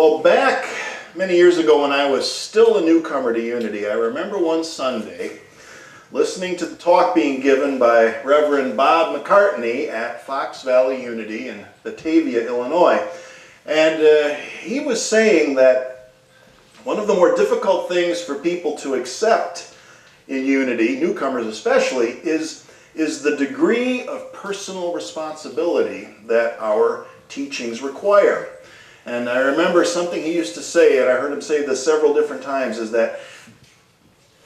Well, back many years ago when I was still a newcomer to Unity, I remember one Sunday listening to the talk being given by Reverend Bob McCartney at Fox Valley Unity in Batavia, Illinois. And he was saying that one of the more difficult things for people to accept in Unity, newcomers especially, is the degree of personal responsibility that our teachings require. And I remember something he used to say, and I heard him say this several different times, is that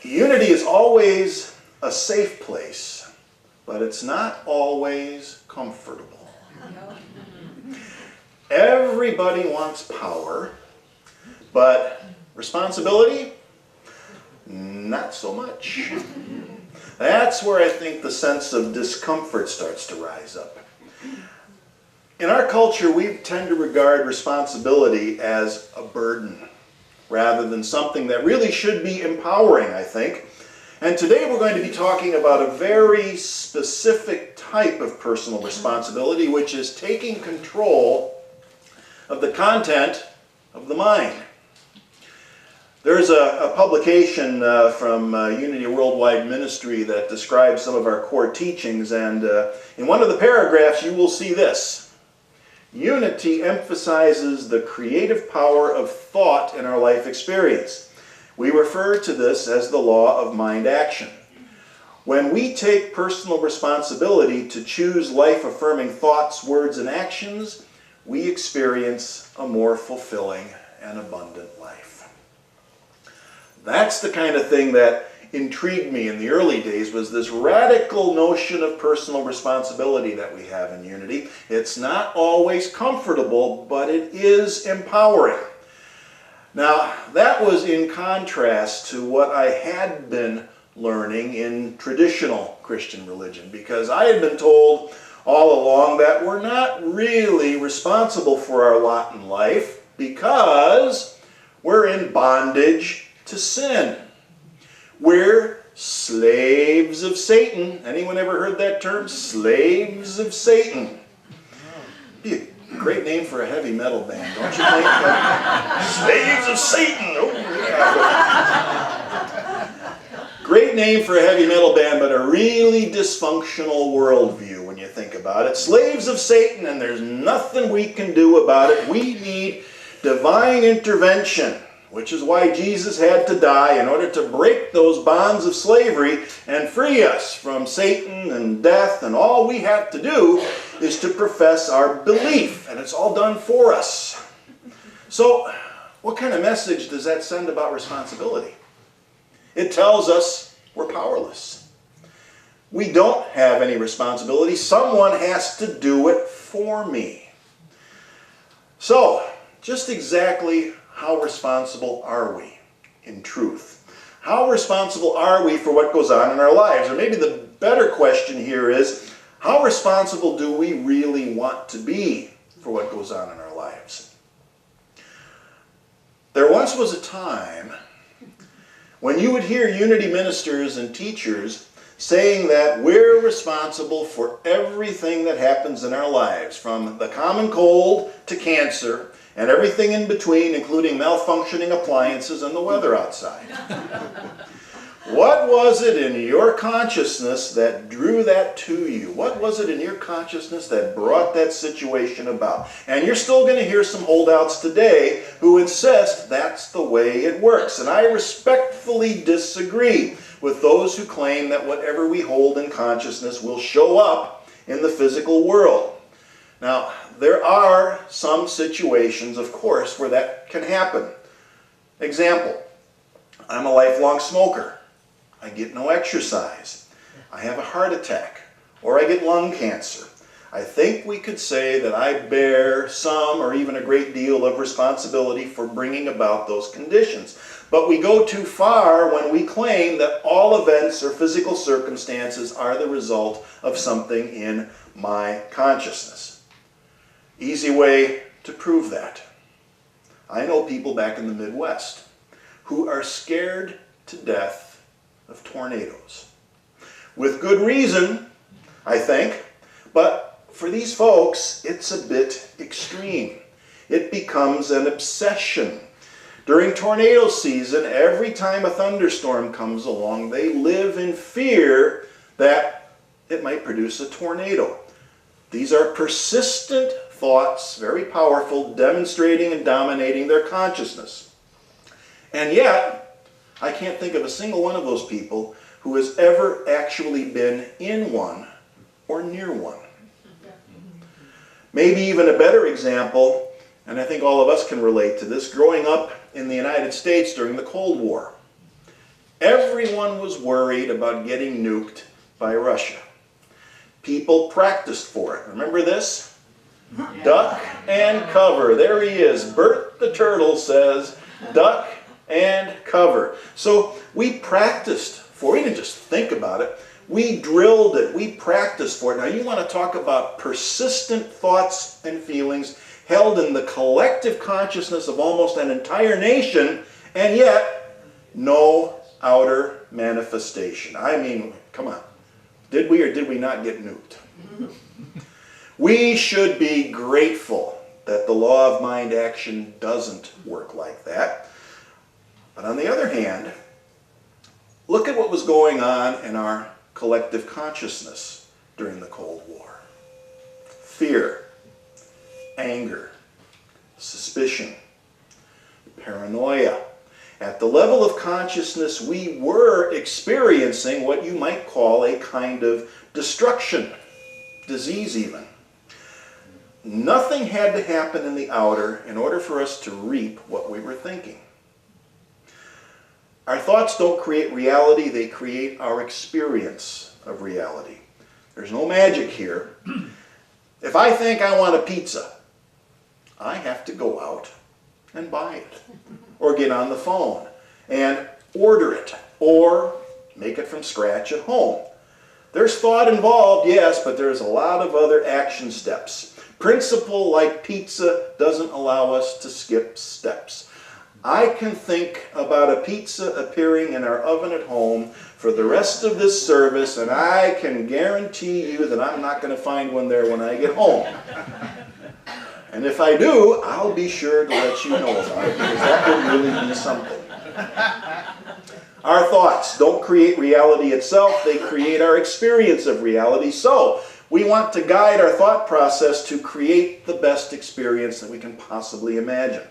Unity is always a safe place, but it's not always comfortable. Everybody wants power, but responsibility, not so much. That's where I think the sense of discomfort starts to rise up. In our culture, we tend to regard responsibility as a burden rather than something that really should be empowering, I think. And today we're going to be talking about a very specific type of personal responsibility, which is taking control of the content of the mind. There's a publication from Unity Worldwide Ministry that describes some of our core teachings, and in one of the paragraphs you will see this. Unity emphasizes the creative power of thought in our life experience. We refer to this as the law of mind action. When we take personal responsibility to choose life-affirming thoughts, words, and actions, we experience a more fulfilling and abundant life. That's the kind of thing that intrigued me in the early days, was this radical notion of personal responsibility that we have in Unity. It's not always comfortable, but it is empowering. Now, that was in contrast to what I had been learning in traditional Christian religion, because I had been told all along that we're not really responsible for our lot in life because we're in bondage to sin. We're slaves of Satan. Anyone ever heard that term? Slaves of Satan. Be a great name for a heavy metal band, don't you think? Slaves of Satan. Oh, yeah. Great name for a heavy metal band, but a really dysfunctional worldview when you think about it. Slaves of Satan, and there's nothing we can do about it. We need divine intervention, which is why Jesus had to die in order to break those bonds of slavery and free us from Satan and death, and all we have to do is to profess our belief, and it's all done for us. So, what kind of message does that send about responsibility? It tells us we're powerless. We don't have any responsibility. Someone has to do it for me. So, just exactly how responsible are we in truth? How responsible are we for what goes on in our lives? Or maybe the better question here is, how responsible do we really want to be for what goes on in our lives? There once was a time when you would hear Unity ministers and teachers saying that we're responsible for everything that happens in our lives, from the common cold to cancer, and everything in between, including malfunctioning appliances and the weather outside. What was it in your consciousness that drew that to you? What was it in your consciousness that brought that situation about? And you're still going to hear some holdouts today who insist that's the way it works. And I respectfully disagree with those who claim that whatever we hold in consciousness will show up in the physical world. Now, there are some situations, of course, where that can happen. Example, I'm a lifelong smoker. I get no exercise. I have a heart attack, or I get lung cancer. I think we could say that I bear some or even a great deal of responsibility for bringing about those conditions. But we go too far when we claim that all events or physical circumstances are the result of something in my consciousness. Easy way to prove that. I know people back in the Midwest who are scared to death of tornadoes. With good reason, I think, but for these folks, it's a bit extreme. it becomes an obsession. During tornado season, every time a thunderstorm comes along, they live in fear that it might produce a tornado. These are persistent thoughts, very powerful, demonstrating and dominating their consciousness. And yet, I can't think of a single one of those people who has ever actually been in one or near one. Maybe even a better example, and I think all of us can relate to this, growing up in the United States during the Cold War. Everyone was worried about getting nuked by Russia. People practiced for it. Remember this? Duck and cover. There he is. Bert the turtle says, duck and cover. So we practiced for it. We didn't just think about it. We drilled it. We practiced for it. Now you want to talk about persistent thoughts and feelings held in the collective consciousness of almost an entire nation, and yet no outer manifestation. I mean, come on. Did we or did we not get nuked? We should be grateful that the law of mind action doesn't work like that. But on the other hand, look at what was going on in our collective consciousness during the Cold War. Fear, anger, suspicion, paranoia. At the level of consciousness, we were experiencing what you might call a kind of destruction, disease even. Nothing had to happen in the outer in order for us to reap what we were thinking. Our thoughts don't create reality, they create our experience of reality. There's no magic here. If I think I want a pizza, I have to go out and buy it, or get on the phone and order it, or make it from scratch at home. There's thought involved, yes, but there's a lot of other action steps. Principle like pizza doesn't allow us to skip steps. I can think about a pizza appearing in our oven at home for the rest of this service, and I can guarantee you that I'm not going to find one there when I get home. And if I do, I'll be sure to let you know about it, because that would really be something. Our thoughts don't create reality itself, they create our experience of reality. So, we want to guide our thought process to create the best experience that we can possibly imagine.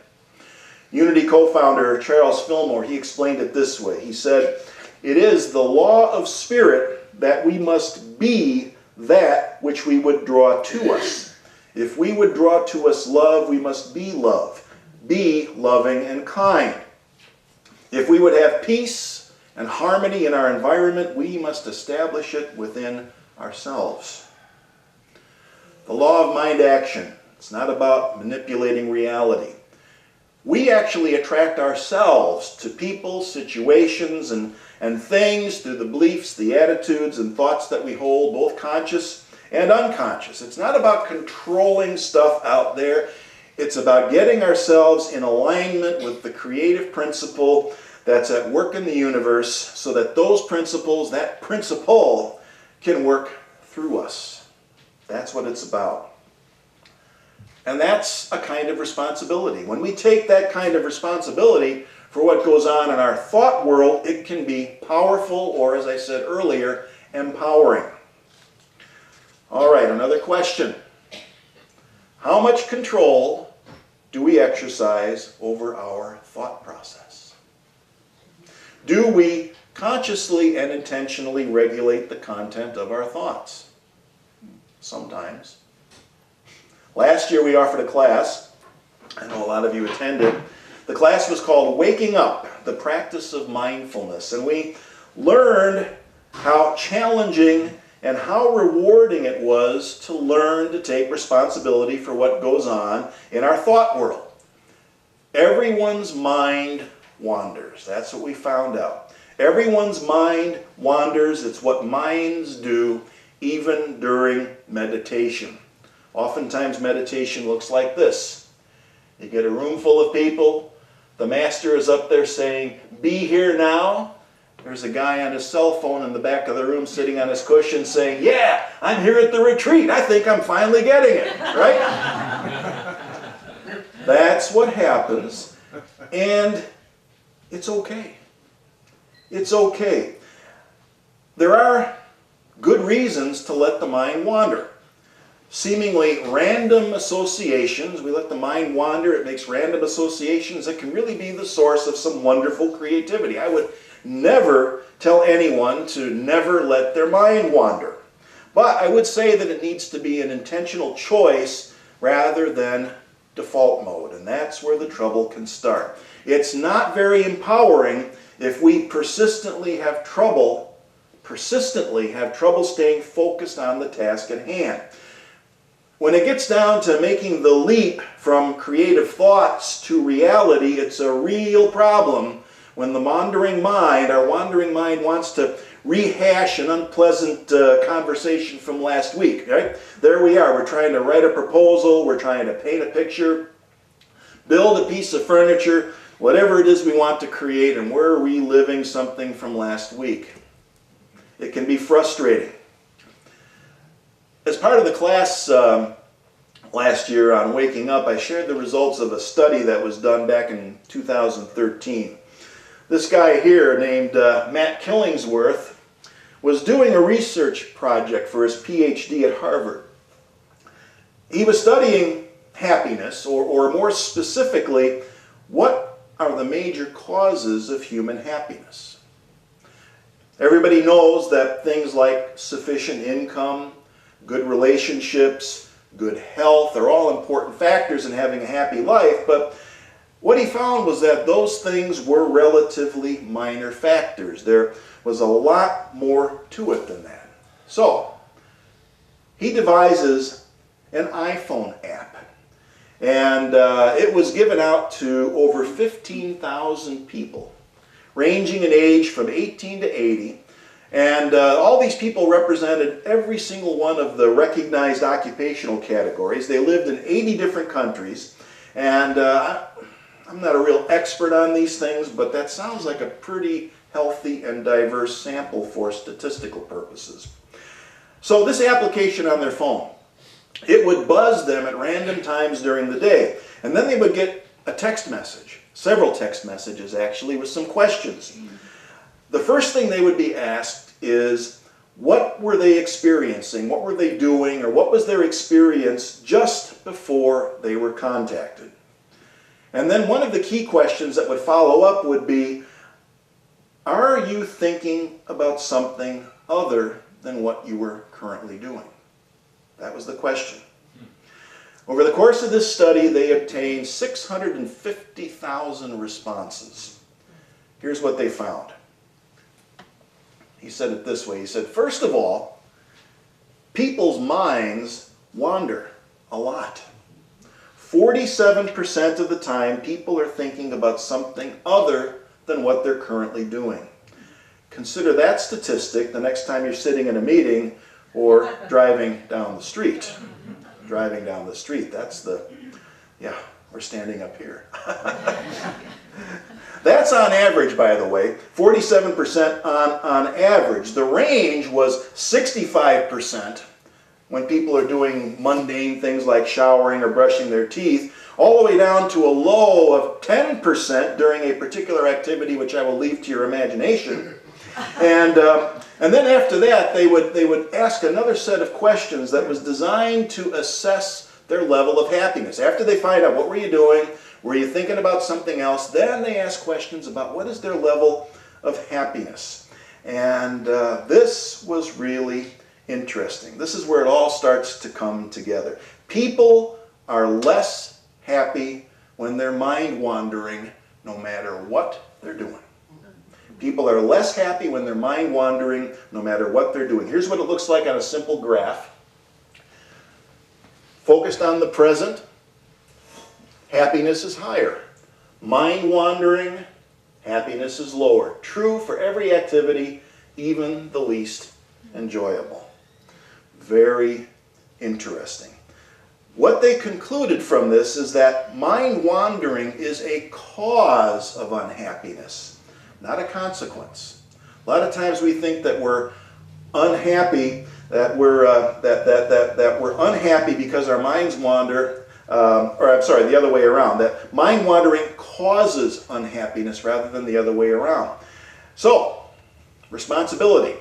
Unity co-founder Charles Fillmore, he explained it this way. He said, "It is the law of spirit that we must be that which we would draw to us. If we would draw to us love, we must be love. Be loving and kind. If we would have peace and harmony in our environment, we must establish it within ourselves." The law of mind action, it's not about manipulating reality. We actually attract ourselves to people, situations, and things through the beliefs, the attitudes, and thoughts that we hold, both conscious and unconscious. It's not about controlling stuff out there. It's about getting ourselves in alignment with the creative principle that's at work in the universe so that those principles, that principle, can work through us. That's what it's about. And that's a kind of responsibility. When we take that kind of responsibility for what goes on in our thought world, it can be powerful or, as I said earlier, empowering. All right, another question. How much control do we exercise over our thought process? Do we consciously and intentionally regulate the content of our thoughts? Sometimes. Last year we offered a class, I know a lot of you attended. The class was called Waking Up, the Practice of Mindfulness. And we learned how challenging and how rewarding it was to learn to take responsibility for what goes on in our thought world. Everyone's mind wanders. That's what we found out. Everyone's mind wanders. It's what minds do even during meditation. Oftentimes meditation looks like this. You get a room full of people. The master is up there saying, "Be here now." There's a guy on his cell phone in the back of the room sitting on his cushion saying, "Yeah, I'm here at the retreat. I think I'm finally getting it." Right? That's what happens, and it's okay. It's okay. There are good reasons to let the mind wander. Seemingly random associations, we let the mind wander, it makes random associations that can really be the source of some wonderful creativity. I would never tell anyone to never let their mind wander. But I would say that it needs to be an intentional choice rather than default mode, and that's where the trouble can start. It's not very empowering if we persistently have trouble staying focused on the task at hand. When it gets down to making the leap from creative thoughts to reality, it's a real problem when the wandering mind wants to rehash an unpleasant conversation from last week, right? There we are, we're trying to write a proposal, we're trying to paint a picture, build a piece of furniture, whatever it is we want to create, and we're reliving something from last week. It can be frustrating. As part of the class last year on waking up, I shared the results of a study that was done back in 2013. This guy here named Matt Killingsworth was doing a research project for his PhD at Harvard. He was studying happiness, or more specifically, what are the major causes of human happiness? Everybody knows that things like sufficient income, good relationships, good health are all important factors in having a happy life, but what he found was that those things were relatively minor factors. There was a lot more to it than that. So, he devises an iPhone app, and it was given out to over 15,000 people, ranging in age from 18 to 80. And all these people represented every single one of the recognized occupational categories. They lived in 80 different countries. And I'm not a real expert on these things, but that sounds like a pretty healthy and diverse sample for statistical purposes. So this application on their phone, it would buzz them at random times during the day. And then they would get a text message, several text messages actually, with some questions. The first thing they would be asked is, what were they experiencing? What were they doing? Or what was their experience just before they were contacted? And then one of the key questions that would follow up would be, are you thinking about something other than what you were currently doing? That was the question. Over the course of this study, they obtained 650,000 responses. Here's what they found. He said it this way. He said, first of all, people's minds wander a lot. 47% of the time, people are thinking about something other than what they're currently doing. Consider that statistic the next time you're sitting in a meeting or driving down the street. Driving down the street, that's the, yeah, we're standing up here. That's on average, by the way, 47% on average. The range was 65% when people are doing mundane things like showering or brushing their teeth, all the way down to a low of 10% during a particular activity which I will leave to your imagination. And then after that, they would ask another set of questions that was designed to assess their level of happiness. After they find out what were you doing, were you thinking about something else, then they ask questions about what is their level of happiness. And this was really interesting. This is where it all starts to come together. People are less happy when they're mind wandering, no matter what they're doing. People are less happy when they're mind wandering, no matter what they're doing. Here's what it looks like on a simple graph. Focused on the present, happiness is higher. Mind wandering, happiness is lower. True for every activity, even the least enjoyable. Very interesting. What they concluded from this is that mind wandering is a cause of unhappiness, not a consequence. A lot of times we think that we're unhappy, that we're unhappy because our minds wander. or I'm sorry, the other way around, that mind wandering causes unhappiness rather than the other way around. So, responsibility.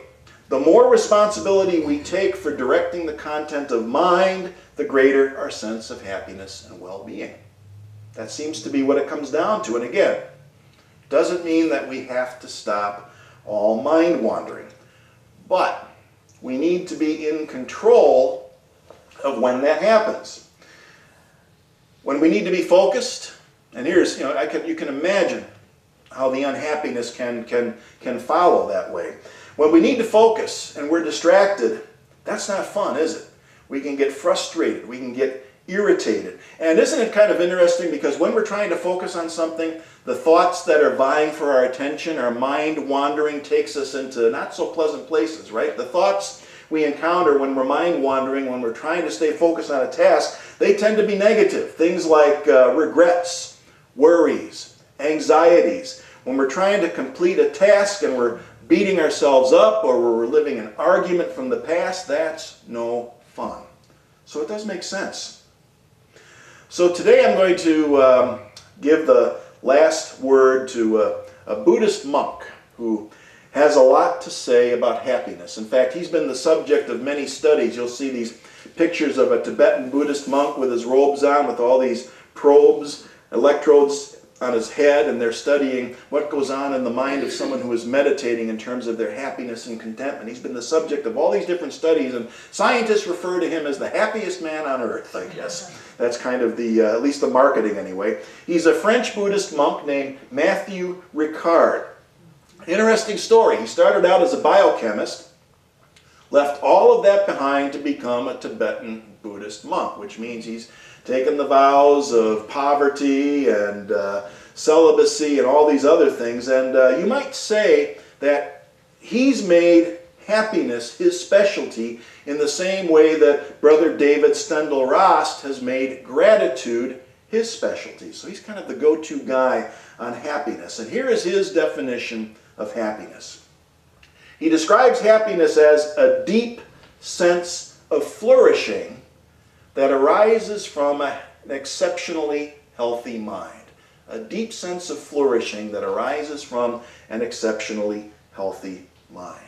The more responsibility we take for directing the content of mind, the greater our sense of happiness and well-being. That seems to be what it comes down to. And again, doesn't mean that we have to stop all mind wandering. But we need to be in control of when that happens. When we need to be focused, and here's, you can imagine how the unhappiness can follow that way. When we need to focus and we're distracted, that's not fun, is it? We can get frustrated, we can get irritated. And isn't it kind of interesting, because when we're trying to focus on something, the thoughts that are vying for our attention, our mind wandering takes us into not so pleasant places, right? The thoughts we encounter when we're mind wandering, when we're trying to stay focused on a task, they tend to be negative. Things like regrets, worries, anxieties. When we're trying to complete a task and we're beating ourselves up, or we're reliving an argument from the past, that's no fun. So it does make sense. So today I'm going to give the last word to a Buddhist monk who has a lot to say about happiness. In fact, he's been the subject of many studies. You'll see these pictures of a Tibetan Buddhist monk with his robes on, with all these probes, electrodes on his head, and they're studying what goes on in the mind of someone who is meditating in terms of their happiness and contentment. He's been the subject of all these different studies, and scientists refer to him as the happiest man on earth, I guess. That's kind of the, at least the marketing anyway. He's a French Buddhist monk named Matthew Ricard. Interesting story. He started out as a biochemist, left all of that behind to become a Tibetan Buddhist monk, which means he's taken the vows of poverty and celibacy and all these other things. And you might say that he's made happiness his specialty in the same way that Brother David Stendhal-Rast has made gratitude his specialty. So he's kind of the go-to guy on happiness. And here is his definition of happiness. He describes happiness as a deep sense of flourishing that arises from an exceptionally healthy mind. A deep sense of flourishing that arises from an exceptionally healthy mind.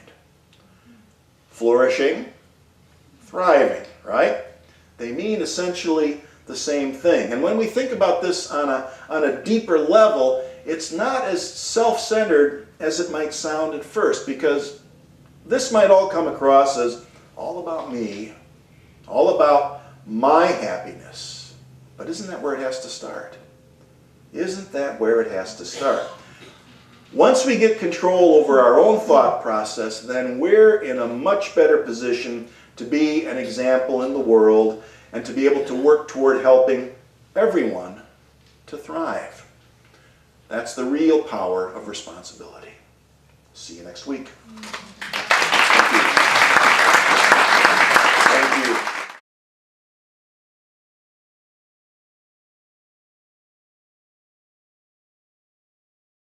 Flourishing, thriving, right? They mean essentially the same thing. And when we think about this on a deeper level, it's not as self-centered as it might sound at first, because this might all come across as all about me, all about my happiness. But isn't that where it has to start? Isn't that where it has to start? Once we get control over our own thought process, then we're in a much better position to be an example in the world and to be able to work toward helping everyone to thrive. That's the real power of responsibility. See you next week.